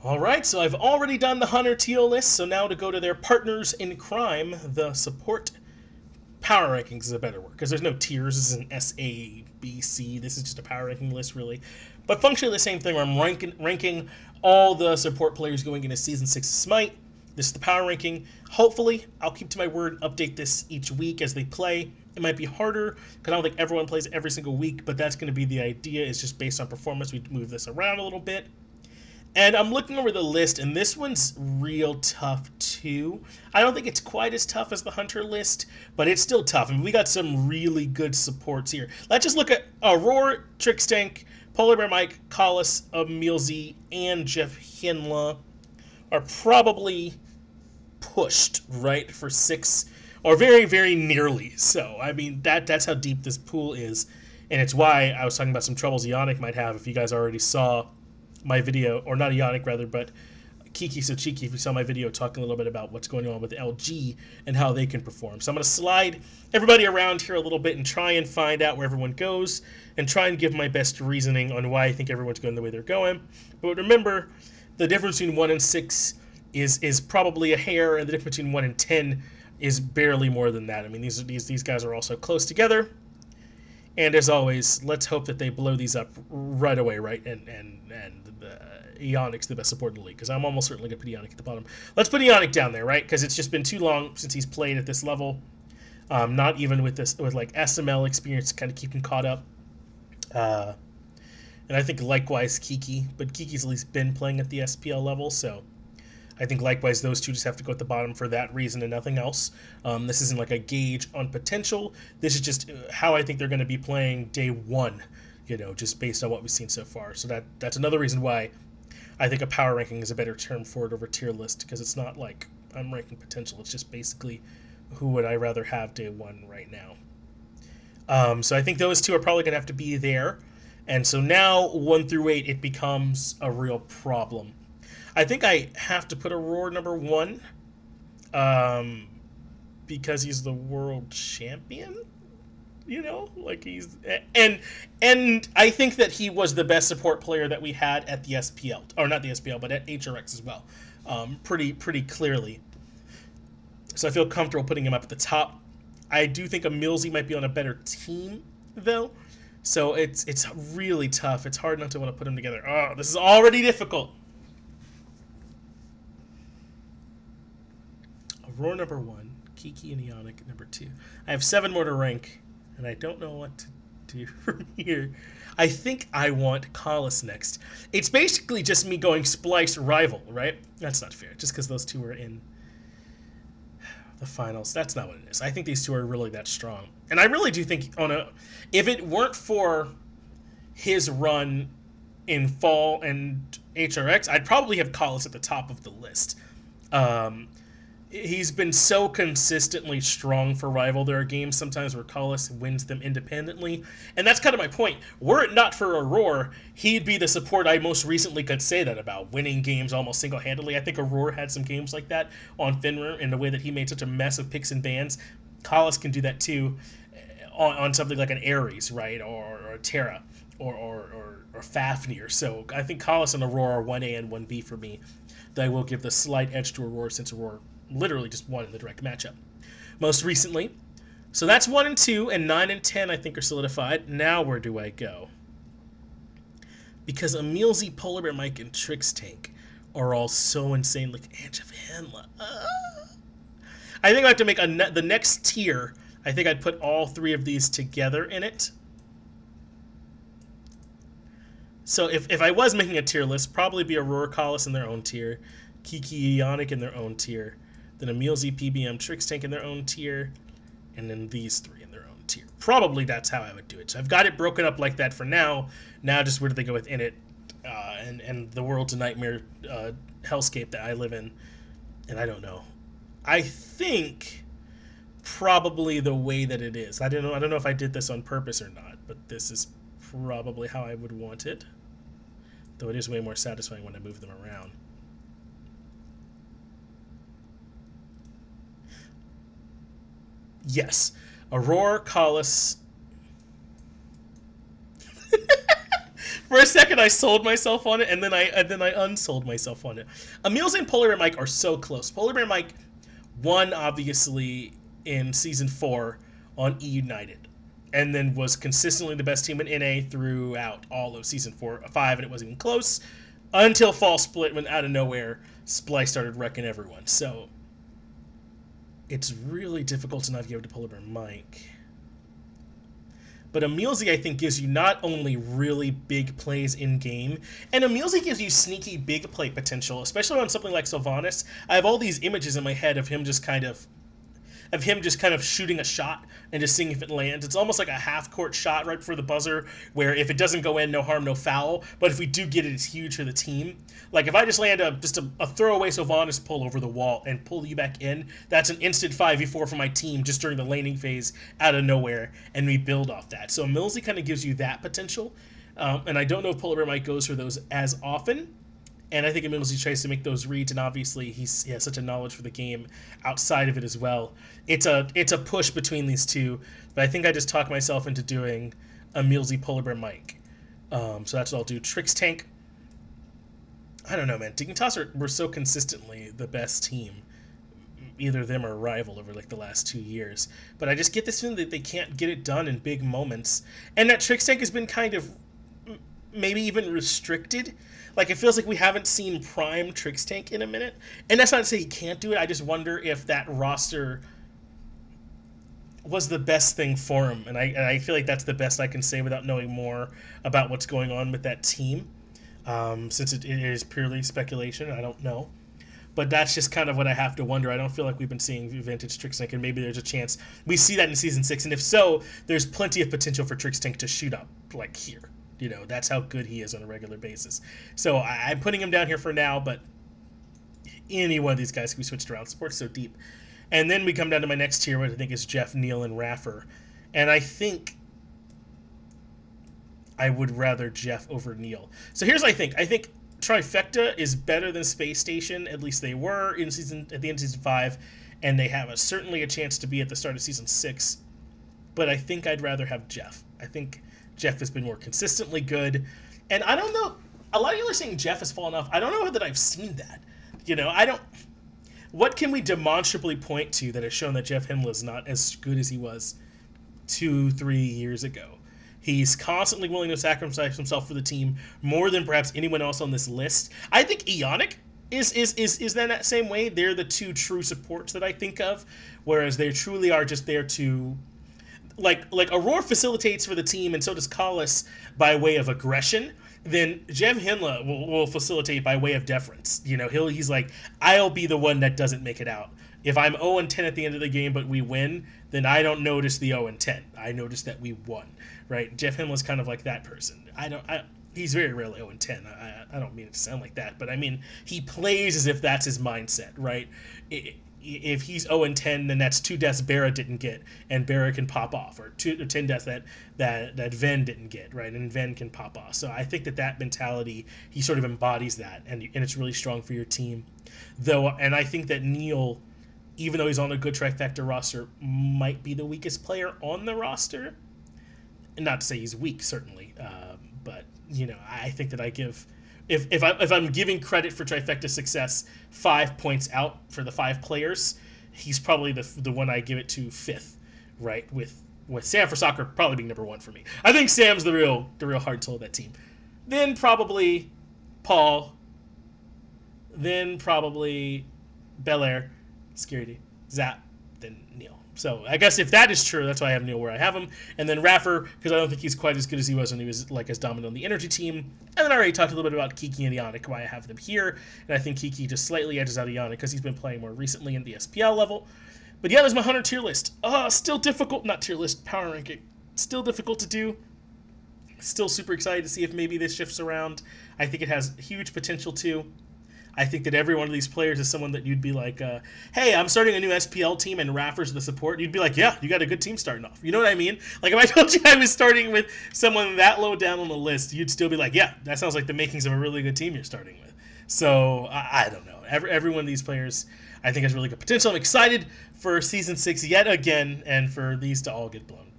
Alright, so I've already done the Hunter tier list, so now to go to their partners in crime, the support power rankings is a better word, because there's no tiers. This is an S, A, B, C. This is just a power ranking list, really. But functionally the same thing where I'm ranking all the support players going into Season 6 of Smite. This is the power ranking. Hopefully, I'll keep to my word and update this each week as they play. It might be harder, because I don't think everyone plays every single week, but that's going to be the idea. It's just based on performance. We move this around a little bit. And I'm looking over the list, and this one's real tough, too. I don't think it's quite as tough as the Hunter list, but it's still tough. I mean, we got some really good supports here. Let's just look at Aurora, Trickstank, Polar Bear Mike, Collis, Emilzy, and Jeff Hinla are probably pushed, right, for 6, or very, very nearly. So, I mean, that's how deep this pool is, and it's why I was talking about some troubles Ionic might have. If you guys already saw my video, or not Ionic rather, but Kiki So Cheeky, if you saw my video talking a little bit about what's going on with LG and how they can perform. So I'm going to slide everybody around here a little bit and try and find out where everyone goes and try and give my best reasoning on why I think everyone's going the way they're going. But remember, the difference between 1 and 6 is probably a hair, and the difference between 1 and 10 is barely more than that. I mean, these guys are also close together. And as always, let's hope that they blow these up right away, right? And Ionic's the best support in the league, because I'm almost certainly going to put Ionic at the bottom. Let's put Ionic down there, right? Because it's just been too long since he's played at this level. Not even with like SML experience to kind of keep him caught up. And I think likewise Kiki, but Kiki's at least been playing at the SPL level, so I think likewise those two just have to go at the bottom for that reason and nothing else. This isn't like a gauge on potential. This is just how I think they're going to be playing day 1, you know, just based on what we've seen so far. So that's another reason why I think a power ranking is a better term for it over tier list, because it's not like I'm ranking potential. It's just basically who would I rather have day 1 right now. So I think those two are probably going to have to be there. And so now 1 through 8, it becomes a real problem. I think I have to put Aurora number 1 because he's the world champion, you know, like he's and I think that he was the best support player that we had at the SPL, or not the SPL, but at HRX as well, pretty clearly. So I feel comfortable putting him up at the top. I do think Emilzy might be on a better team though, so it's really tough. It's hard not to want to put them together. Oh, this is already difficult. Aurora number 1, Kiki and Ionic number 2. I have 7 more to rank, and I don't know what to do from here. I think I want Collis next. It's basically just me going Splice Rival, right? That's not fair, just because those two are in the finals. That's not what it is. I think these two are really that strong. And I really do think, if it weren't for his run in Fall and HRX, I'd probably have Collis at the top of the list. He's been so consistently strong for Rival. There are games sometimes where Collis wins them independently, and that's kind of my point. Were it not for Aurora, he'd be the support I most recently could say that about, winning games almost single-handedly. I think Aurora had some games like that on Finra in the way that he made such a mess of picks and bans. Collis can do that too on something like an Ares, right, or a Terra, or Fafnir. So I think Collis and Aurora are 1A and 1B for me. Though I will give the slight edge to Aurora, since Aurora literally just won in the direct matchup most recently. So that's 1 and 2, and 9 and 10 I think are solidified. Now where do I go? Because Emilzy, Polar Bear Mike, and Trickstank are all so insane. Like Edge of Henla. I think I have to make the next tier. I think I'd put all 3 of these together in it. So if I was making a tier list, probably be Aurora, Collis in their own tier, Kiki, Ionic in their own tier, then Emilzy, PBM, Trickstank in their own tier, and then these 3 in their own tier. Probably that's how I would do it. So I've got it broken up like that for now. Now just where do they go within it, and the world's a nightmare hellscape that I live in, and I don't know. I think probably the way that it is. I don't know if I did this on purpose or not, but this is probably how I would want it. Though it is way more satisfying when I move them around. Yes. Aurora, Collis. For a second, I sold myself on it, and then I unsold myself on it. Emil's and Polar Bear Mike are so close. Polar Bear Mike won, obviously, in Season 4 on E United, and then was consistently the best team in NA throughout all of Season 5, and it wasn't even close until Fall Split, when out of nowhere, Splice started wrecking everyone. So it's really difficult to not give it to Polar Bear Mike. But Emilzy, I think, gives you not only really big plays in-game, and Emilzy gives you sneaky big play potential, especially on something like Sylvanas. I have all these images in my head of him just kind of shooting a shot and just seeing if it lands. It's almost like a half-court shot right before the buzzer, where if it doesn't go in, no harm, no foul. But if we do get it, it's huge for the team. Like, if I just land a throwaway Sylvanas pull over the wall and pull you back in, that's an instant 5v4 for my team just during the laning phase out of nowhere, and we build off that. So Emilzy kind of gives you that potential. And I don't know if Polar Bear Mike goes for those as often. And I think Emilzy tries to make those reads, and obviously he has such a knowledge for the game outside of it as well. It's a push between these two, but I think I just talked myself into doing Emilzy Polar Bear Mike. So that's what I'll do. Trix Tank. I don't know, man. Dignitas were so consistently the best team. Either them or rival over like the last 2 years. But I just get this feeling that they can't get it done in big moments. And that Trix Tank has been kind of maybe even restricted. Like, it feels like we haven't seen prime Trix Tank in a minute. And that's not to say he can't do it. I just wonder if that roster was the best thing for him. And I feel like that's the best I can say without knowing more about what's going on with that team. Since it is purely speculation, I don't know. But that's just kind of what I have to wonder. I don't feel like we've been seeing vintage Trix Tank, and maybe there's a chance we see that in Season 6. And if so, there's plenty of potential for Trix Tank to shoot up, like here. You know, that's how good he is on a regular basis. So I'm putting him down here for now, but any one of these guys can be switched around. Support's so deep. And then we come down to my next tier, which I think is Jeff, Neil, and Raffer. And I think I would rather Jeff over Neil. So here's what I think. I think Trifecta is better than Space Station. At least they were at the end of Season 5. And they have certainly a chance to be at the start of Season 6. But I think I'd rather have Jeff. I think Jeff has been more consistently good. And I don't know, a lot of you are saying Jeff has fallen off. I don't know that I've seen that. You know, what can we demonstrably point to that has shown that Jeff Himla is not as good as he was 2-3 years ago? He's constantly willing to sacrifice himself for the team more than perhaps anyone else on this list. I think Ionic is then that same way. They're the two true supports that I think of, whereas they truly are just there to... Like Aurora facilitates for the team, and so does Collis by way of aggression. Then Jeff Himla will facilitate by way of deference. You know, he's like, I'll be the one that doesn't make it out. If I'm 0-10 at the end of the game, but we win, then I don't notice the 0-10. I notice that we won, right? Jeff Himla's kind of like that person. He's very rarely 0-10. I don't mean it to sound like that, but I mean he plays as if that's his mindset, right? If he's 0-10, then that's 2 deaths Barra didn't get, and Barra can pop off, or 10 deaths that Ven didn't get, right? And Ven can pop off. So I think that mentality, he sort of embodies that, and it's really strong for your team. And I think that Neil, even though he's on a good Trifecta roster, might be the weakest player on the roster. And not to say he's weak, certainly, but you know, I think that I give. If I'm giving credit for Trifecta success, 5 points out for the 5 players, he's probably the one I give it to 5th, right? With Sam for soccer probably being number 1 for me. I think Sam's the real heart and soul of that team. Then probably Paul. Then probably Belair, Security, Zap, then Neil. So I guess if that is true, that's why I have Neil where I have him. And then Raffer, because I don't think he's quite as good as he was when he was like as dominant on the energy team. And then I already talked a little bit about Kiki and Ionic, why I have them here. And I think Kiki just slightly edges out Ionic because he's been playing more recently in the SPL level. But yeah, there's my 100 tier list. Still difficult, not tier list, power ranking. Still difficult to do. Still super excited to see if maybe this shifts around. I think it has huge potential too. I think that every one of these players is someone that you'd be like, hey, I'm starting a new SPL team and Raffer's the support. You'd be like, yeah, you got a good team starting off. You know what I mean? Like, if I told you I was starting with someone that low down on the list, you'd still be like, yeah, that sounds like the makings of a really good team you're starting with. So, I don't know. Every one of these players, I think, has really good potential. I'm excited for Season 6 yet again and for these to all get blown.